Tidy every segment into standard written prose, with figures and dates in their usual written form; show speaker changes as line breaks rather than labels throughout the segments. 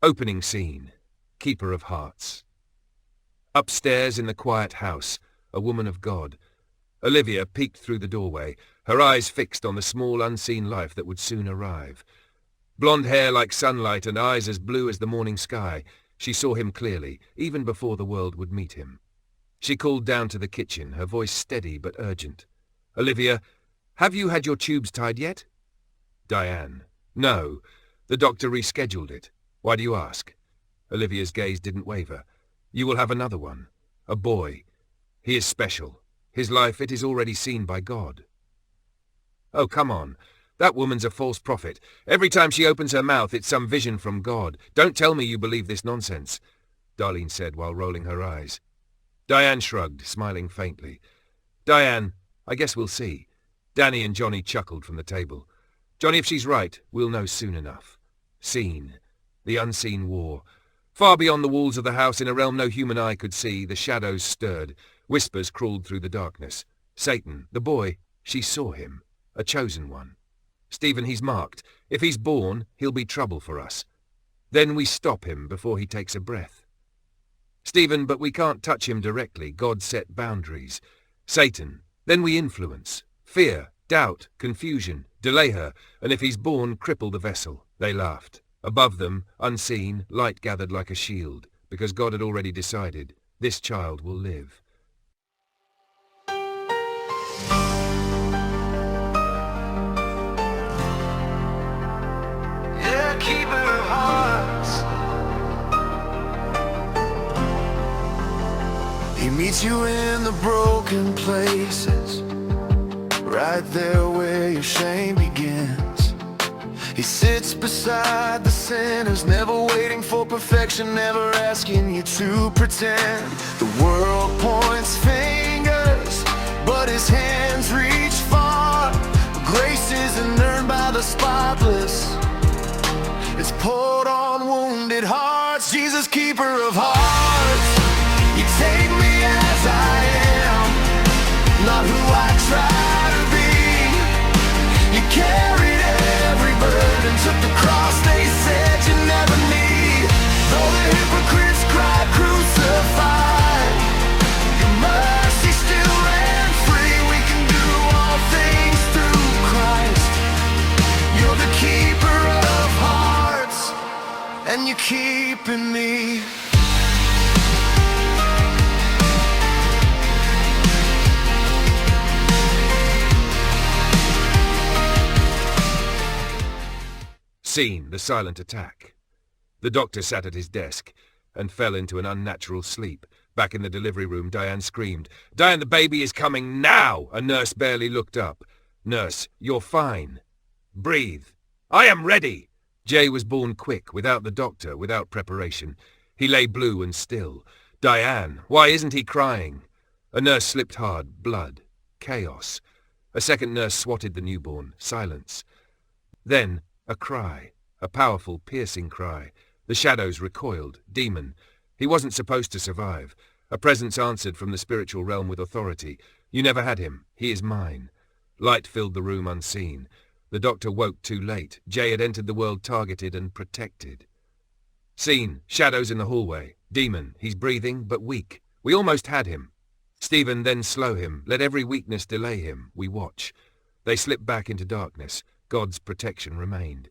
Opening scene. Keeper of Hearts. Upstairs in the quiet house, a woman of God. Olivia peeked through the doorway, her eyes fixed on the small unseen life that would soon arrive. Blonde hair like sunlight and eyes as blue as the morning sky, she saw him clearly, even before the world would meet him. She called down to the kitchen, her voice steady but urgent. "Olivia, have you had your tubes tied yet?" Diane. "No. The doctor rescheduled it. Why do you ask?" Olivia's gaze didn't waver. "You will have another one. A boy. He is special. His life, it is already seen by God." "Oh, come on. That woman's a false prophet. Every time she opens her mouth, it's some vision from God. Don't tell me you believe this nonsense," Darlene said while rolling her eyes. Diane shrugged, smiling faintly. "Diane, I guess we'll see." Danny and Johnny chuckled from the table. "Johnny, if she's right, we'll know soon enough." Scene. The unseen war. Far beyond the walls of the house, in a realm no human eye could see, the shadows stirred. Whispers crawled through the darkness. Satan, the boy, she saw him. A chosen one. "Stephen, he's marked. If he's born, he'll be trouble for us. Then we stop him before he takes a breath." "Stephen, but we can't touch him directly. God set boundaries." "Satan, then we influence. Fear, doubt, confusion. Delay her, and if he's born, cripple the vessel." They laughed. Above them, unseen, light gathered like a shield, because God had already decided, this child will live.
Yeah, keeper of hearts. He meets you in the broken places, right there where your shame begins. He sits beside the sinners, never waiting for perfection, never asking you to pretend. The world points fingers, but his hands reach far. Grace isn't earned by the spotless, it's poured on wounded hearts. Jesus, keeper of hearts, you take me as I am, not who I try to be. You carried every burden, took the cross they said you never need. Though the hypocrites cry crucified, your mercy still ran free. We can do all things through Christ. You're the keeper of hearts, and you're keeping me.
Scene, the silent attack. The doctor sat at his desk and fell into an unnatural sleep. Back in the delivery room, Diane screamed, "Diane, the baby is coming now!" A nurse barely looked up. "Nurse, you're fine. Breathe." "I am ready." Jay was born quick, without the doctor, without preparation. He lay blue and still. "Diane, why isn't he crying?" A nurse slipped hard. Blood. Chaos. A second nurse swatted the newborn. Silence. Then a cry. A powerful, piercing cry. The shadows recoiled. Demon. He wasn't supposed to survive. A presence answered from the spiritual realm with authority. "You never had him. He is mine." Light filled the room unseen. The doctor woke too late. Jay had entered the world targeted and protected. Scene. Shadows in the hallway. Demon. He's breathing, but weak. We almost had him. Stephen, then slow him. Let every weakness delay him. We watch. They slipped back into darkness. God's protection remained.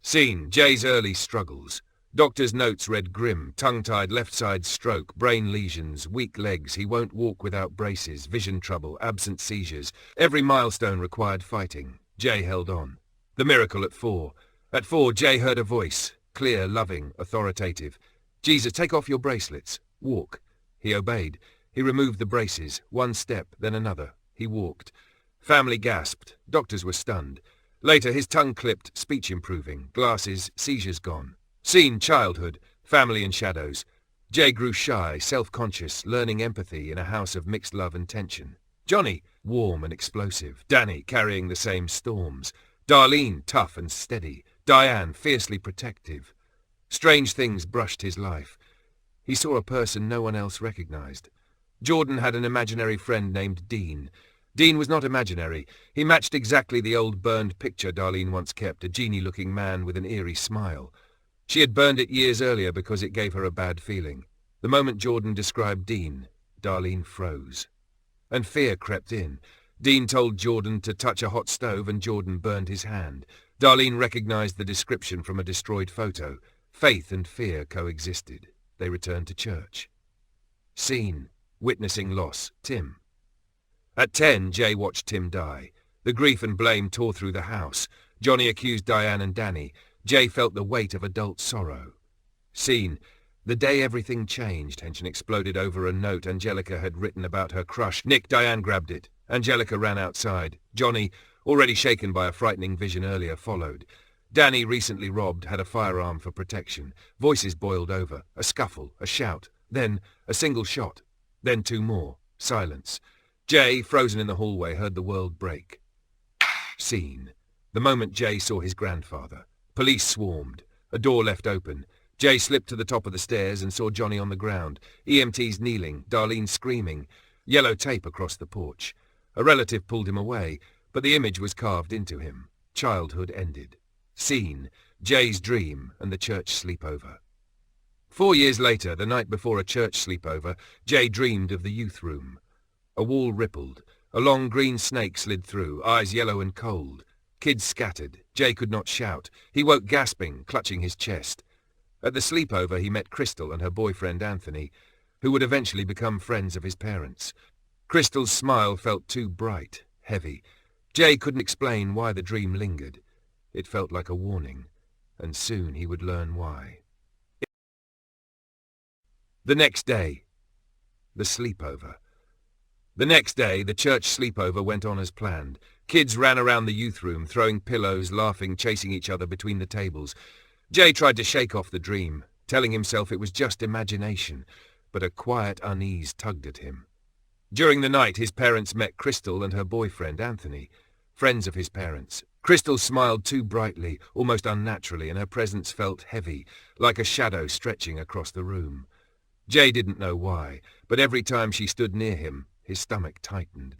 Scene. Jay's early struggles. Doctor's notes read grim, tongue-tied left side stroke, brain lesions, weak legs, he won't walk without braces, vision trouble, absent seizures. Every milestone required fighting. Jay held on. The miracle at 4. At 4, Jay heard a voice, clear, loving, authoritative. "Jesus, take off your bracelets. Walk." He obeyed. He removed the braces. One step, then another. He walked. Family gasped. Doctors were stunned. Later, his tongue clipped, speech improving, glasses, seizures gone. Scene. Childhood, family and shadows. Jay grew shy, self-conscious, learning empathy in a house of mixed love and tension. Johnny, warm and explosive. Danny, carrying the same storms. Darlene, tough and steady. Diane, fiercely protective. Strange things brushed his life. He saw a person no one else recognized. Jordan had an imaginary friend named Dean. Dean was not imaginary. He matched exactly the old burned picture Darlene once kept, a genie-looking man with an eerie smile. She had burned it years earlier because it gave her a bad feeling. The moment Jordan described Dean, Darlene froze. And fear crept in. Dean told Jordan to touch a hot stove and Jordan burned his hand. Darlene recognized the description from a destroyed photo. Faith and fear coexisted. They returned to church. Scene, witnessing loss, Tim. At 10, Jay watched Tim die. The grief and blame tore through the house. Johnny accused Diane and Danny. Jay felt the weight of adult sorrow. Scene, the day everything changed. Tension exploded over a note Angelica had written about her crush. Nick, Diane grabbed it. Angelica ran outside. Johnny, already shaken by a frightening vision earlier, followed. Danny, recently robbed, had a firearm for protection. Voices boiled over. A scuffle, a shout, then a single shot, then two more. Silence. Jay, frozen in the hallway, heard the world break. Scene. The moment Jay saw his grandfather. Police swarmed. A door left open. Jay slipped to the top of the stairs and saw Johnny on the ground. EMTs kneeling, Darlene screaming. Yellow tape across the porch. A relative pulled him away, but the image was carved into him. Childhood ended. Scene. Jay's dream and the church sleepover. 4 years later, the night before a church sleepover, Jay dreamed of the youth room. A wall rippled. A long green snake slid through, eyes yellow and cold. Kids scattered. Jay could not shout. He woke gasping, clutching his chest. At the sleepover, he met Crystal and her boyfriend Anthony, who would eventually become friends of his parents. Crystal's smile felt too bright, heavy. Jay couldn't explain why the dream lingered. It felt like a warning, and soon he would learn why. The next day. The sleepover. The next day, the church sleepover went on as planned. Kids ran around the youth room, throwing pillows, laughing, chasing each other between the tables. Jay tried to shake off the dream, telling himself it was just imagination, but a quiet unease tugged at him. During the night, his parents met Crystal and her boyfriend, Anthony, friends of his parents. Crystal smiled too brightly, almost unnaturally, and her presence felt heavy, like a shadow stretching across the room. Jay didn't know why, but every time she stood near him, his stomach tightened.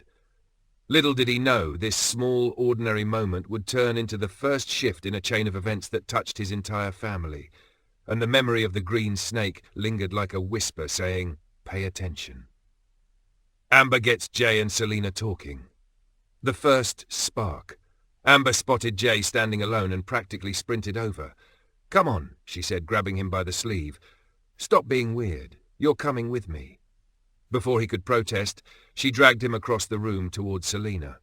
Little did he know this small, ordinary moment would turn into the first shift in a chain of events that touched his entire family, and the memory of the green snake lingered like a whisper saying, "Pay attention." Amber gets Jay and Selena talking. The first spark. Amber spotted Jay standing alone and practically sprinted over. "Come on," she said, grabbing him by the sleeve. "Stop being weird. You're coming with me." Before he could protest, she dragged him across the room towards Selena.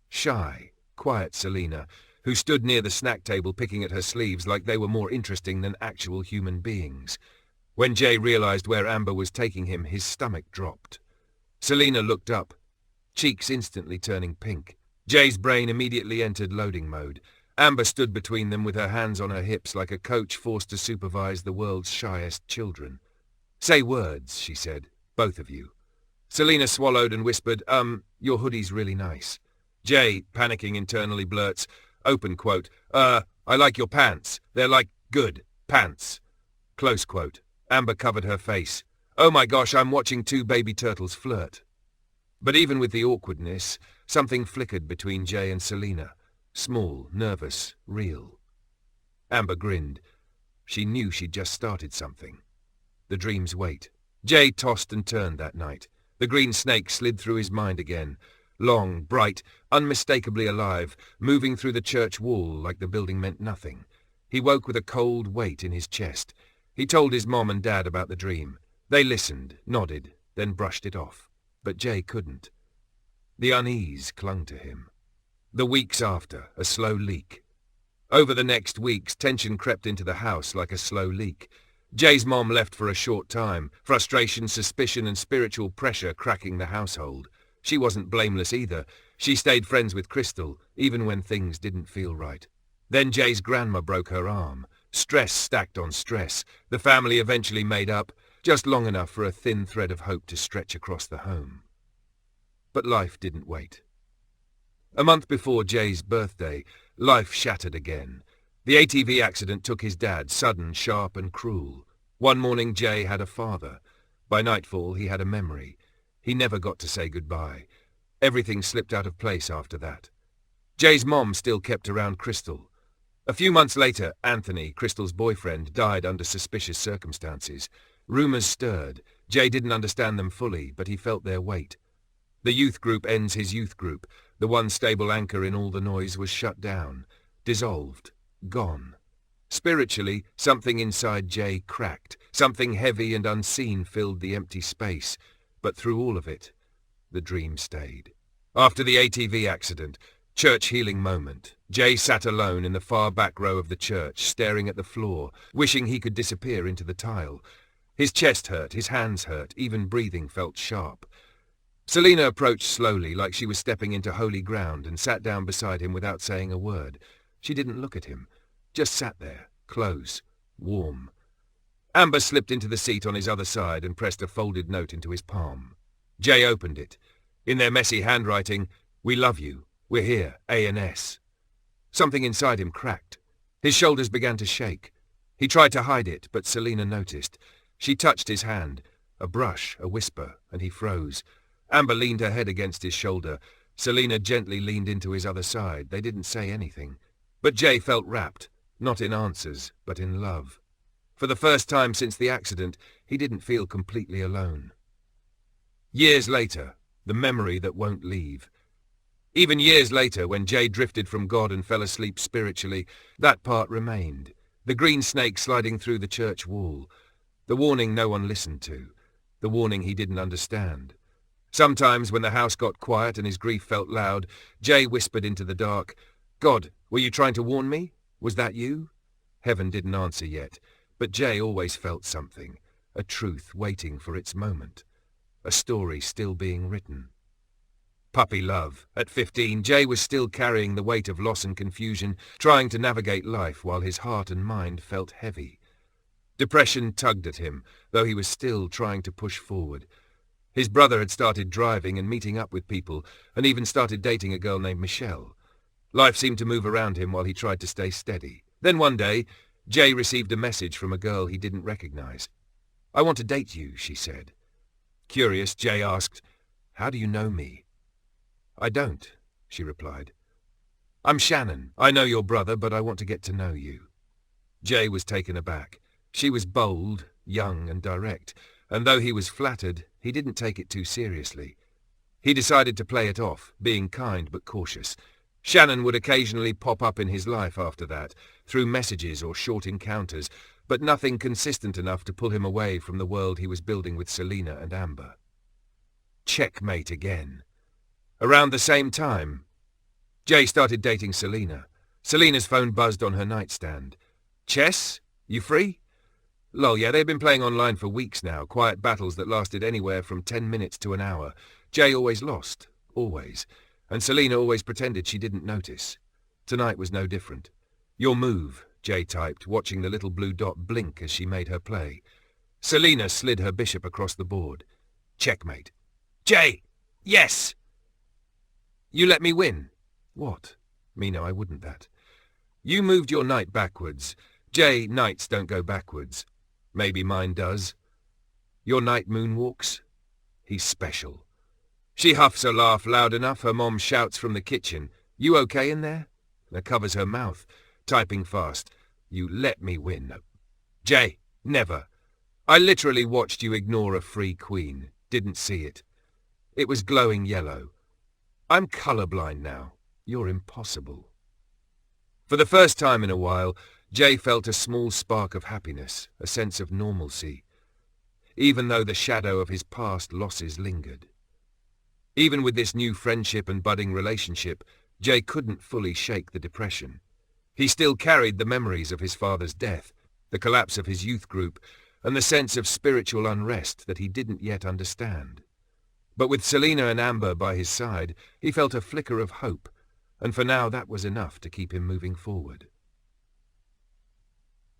Shy, quiet Selena, who stood near the snack table picking at her sleeves like they were more interesting than actual human beings. When Jay realized where Amber was taking him, his stomach dropped. Selena looked up, cheeks instantly turning pink. Jay's brain immediately entered loading mode. Amber stood between them with her hands on her hips like a coach forced to supervise the world's shyest children. "Say words," she said, "both of you." Selena swallowed and whispered, "Your hoodie's really nice." Jay, panicking internally, blurts, open quote, I like your pants. They're like good pants." Close quote. Amber covered her face. "Oh my gosh, I'm watching two baby turtles flirt." But even with the awkwardness, something flickered between Jay and Selena. Small, nervous, real. Amber grinned. She knew she'd just started something. The dream's weight. Jay tossed and turned that night. The green snake slid through his mind again. Long, bright, unmistakably alive, moving through the church wall like the building meant nothing. He woke with a cold weight in his chest. He told his mom and dad about the dream. They listened, nodded, then brushed it off. But Jay couldn't. The unease clung to him. The weeks after, a slow leak. Over the next weeks, tension crept into the house like a slow leak. Jay's mom left for a short time, frustration, suspicion, and spiritual pressure cracking the household. She wasn't blameless either. She stayed friends with Crystal, even when things didn't feel right. Then Jay's grandma broke her arm. Stress stacked on stress. The family eventually made up, just long enough for a thin thread of hope to stretch across the home. But life didn't wait. A month before Jay's birthday, life shattered again. The ATV accident took his dad, sudden, sharp, and cruel. One morning Jay had a father. By nightfall he had a memory. He never got to say goodbye. Everything slipped out of place after that. Jay's mom still kept around Crystal. A few months later, Anthony, Crystal's boyfriend, died under suspicious circumstances. Rumours stirred. Jay didn't understand them fully, but he felt their weight. The youth group ends his youth group. The one stable anchor in all the noise was shut down, dissolved, gone. Spiritually, something inside Jay cracked. Something heavy and unseen filled the empty space. But through all of it, the dream stayed. After the ATV accident, church healing moment, Jay sat alone in the far back row of the church, staring at the floor, wishing he could disappear into the tile. His chest hurt, his hands hurt, even breathing felt sharp. Selena approached slowly, like she was stepping into holy ground, and sat down beside him without saying a word. She didn't look at him, just sat there, close, warm. Amber slipped into the seat on his other side and pressed a folded note into his palm. Jay opened it. In their messy handwriting, "We love you. We're here, A&S." Something inside him cracked. His shoulders began to shake. He tried to hide it, but Selena noticed. She touched his hand, a brush, a whisper, and he froze. Amber leaned her head against his shoulder. Selena gently leaned into his other side. They didn't say anything. But Jay felt wrapped, not in answers, but in love. For the first time since the accident, he didn't feel completely alone. Years later, the memory that won't leave. Even years later, when Jay drifted from God and fell asleep spiritually, that part remained. The green snake sliding through the church wall. The warning no one listened to. The warning he didn't understand. Sometimes, when the house got quiet and his grief felt loud, Jay whispered into the dark, "God, were you trying to warn me? Was that you?" Heaven didn't answer yet, but Jay always felt something, a truth waiting for its moment, a story still being written. Puppy love. At 15, Jay was still carrying the weight of loss and confusion, trying to navigate life while his heart and mind felt heavy. Depression tugged at him, though he was still trying to push forward. His brother had started driving and meeting up with people, and even started dating a girl named Michelle. Life seemed to move around him while he tried to stay steady. Then one day, Jay received a message from a girl he didn't recognize. "I want to date you," she said. Curious, Jay asked, "How do you know me?" "I don't," she replied. "I'm Shannon. I know your brother, but I want to get to know you." Jay was taken aback. She was bold, young, and direct, and though he was flattered, he didn't take it too seriously. He decided to play it off, being kind but cautious. Shannon would occasionally pop up in his life after that, through messages or short encounters, but nothing consistent enough to pull him away from the world he was building with Selena and Amber. Checkmate again. Around the same time, Jay started dating Selena. Selena's phone buzzed on her nightstand. "Chess? You free?" Lol, yeah, they'd been playing online for weeks now, quiet battles that lasted anywhere from 10 minutes to an hour. Jay always lost, always, and Selena always pretended she didn't notice. Tonight was no different. "Your move," Jay typed, watching the little blue dot blink as she made her play. Selena slid her bishop across the board. Checkmate. "Jay! Yes!" "You let me win." "What?" "Me no, I wouldn't that." "You moved your knight backwards. Jay, knights don't go backwards." "Maybe mine does." "Your knight moonwalks." "He's special." She huffs a laugh loud enough, her mom shouts from the kitchen, "You okay in there?" And covers her mouth, typing fast. "You let me win." "Jay, never. I literally watched you ignore a free queen. Didn't see it. It was glowing yellow. I'm colorblind now. You're impossible." For the first time in a while, Jay felt a small spark of happiness, a sense of normalcy, even though the shadow of his past losses lingered. Even with this new friendship and budding relationship, Jay couldn't fully shake the depression. He still carried the memories of his father's death, the collapse of his youth group, and the sense of spiritual unrest that he didn't yet understand. But with Selena and Amber by his side, he felt a flicker of hope, and for now that was enough to keep him moving forward.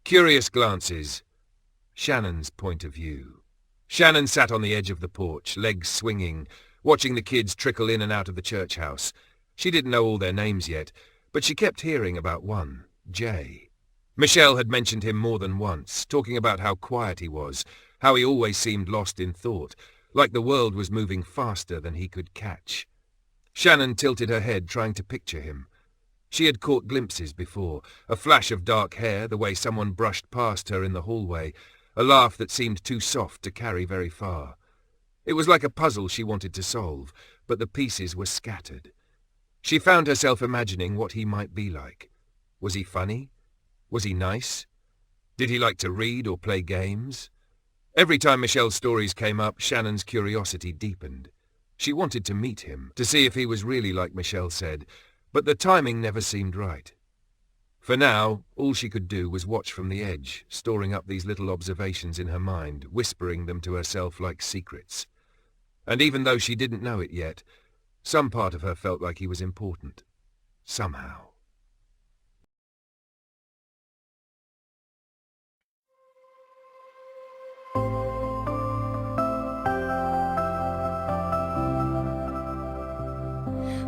Curious glances. Shannon's point of view. Shannon sat on the edge of the porch, legs swinging, watching the kids trickle in and out of the church house. She didn't know all their names yet, but she kept hearing about one, Jay. Michelle had mentioned him more than once, talking about how quiet he was, how he always seemed lost in thought, like the world was moving faster than he could catch. Shannon tilted her head, trying to picture him. She had caught glimpses before, a flash of dark hair, the way someone brushed past her in the hallway, a laugh that seemed too soft to carry very far. It was like a puzzle she wanted to solve, but the pieces were scattered. She found herself imagining what he might be like. Was he funny? Was he nice? Did he like to read or play games? Every time Michelle's stories came up, Shannon's curiosity deepened. She wanted to meet him, to see if he was really like Michelle said, but the timing never seemed right. For now, all she could do was watch from the edge, storing up these little observations in her mind, whispering them to herself like secrets. And even though she didn't know it yet, some part of her felt like he was important. Somehow.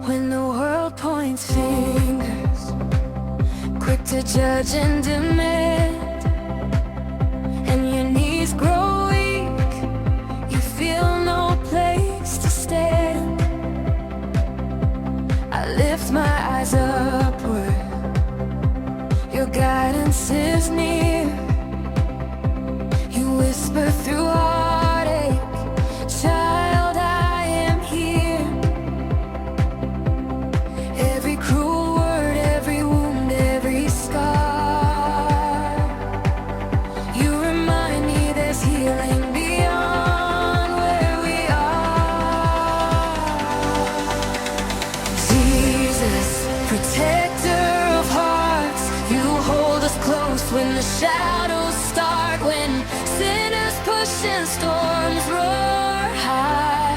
When the world points fingers, quick to judge and demand, and your knees grow weak, you feel no place to stand. I lift my eyes upward, your guidance is near. You whisper through heartache, child, I am here. Every cruel word, every wound, every scar, you remind me there's healing beyond where we are. Jesus, protector of hearts, you hold us close when the shadows start, when sinners push and storms roar high.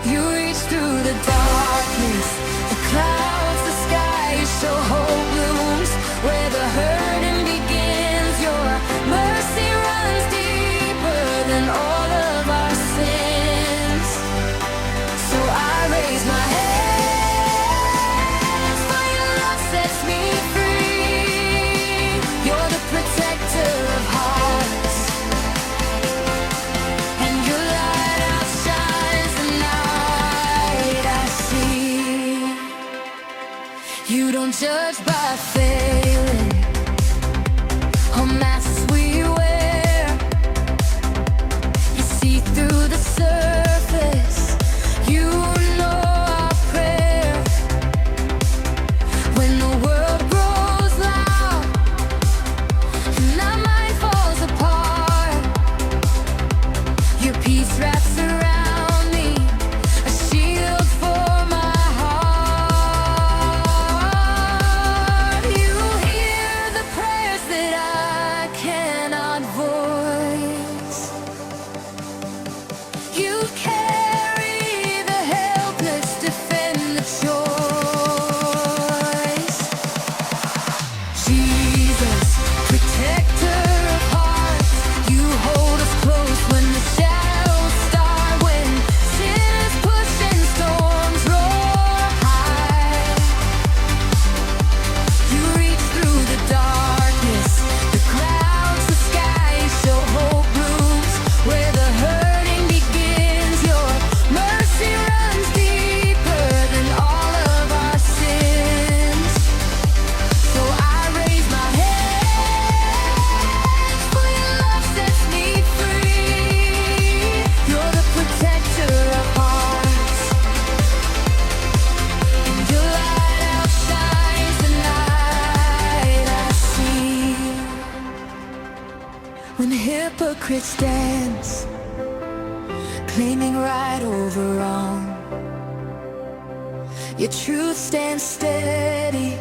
You reach through the darkness, the clouds, the sky, you show hope blooms where the hurting begins. Your mercy runs deeper than all of our sins. So I raise my hands, for your love sets me free. You're the protector of hearts, and your light outshines the night I see. You don't judge by failing or masks we wear. You see through the surface, you know our prayer. When the world grows loud and our mind falls apart, your peace wraps around me, a shield for my heart. You hear the prayers that I cannot voice. You carry the helpless, defend the choice. Jesus, protector of hearts, you hold us close when the shadows start, when sinners push and storms roar high. You reach through the darkness, the clouds, the sky, show hope blooms where the hurting begins. Your mercy runs deeper than all of our sins. So I raise my hands, for your love sets me free. You're the protector of hearts, and your light outshines the night I see. When hypocrites dance, claiming right over wrong, your truth stands steady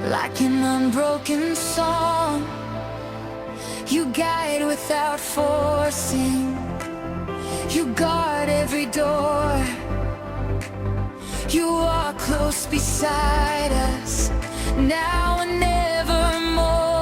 like an unbroken song. You guide without forcing, you guard every door. You are close beside us, now and nevermore.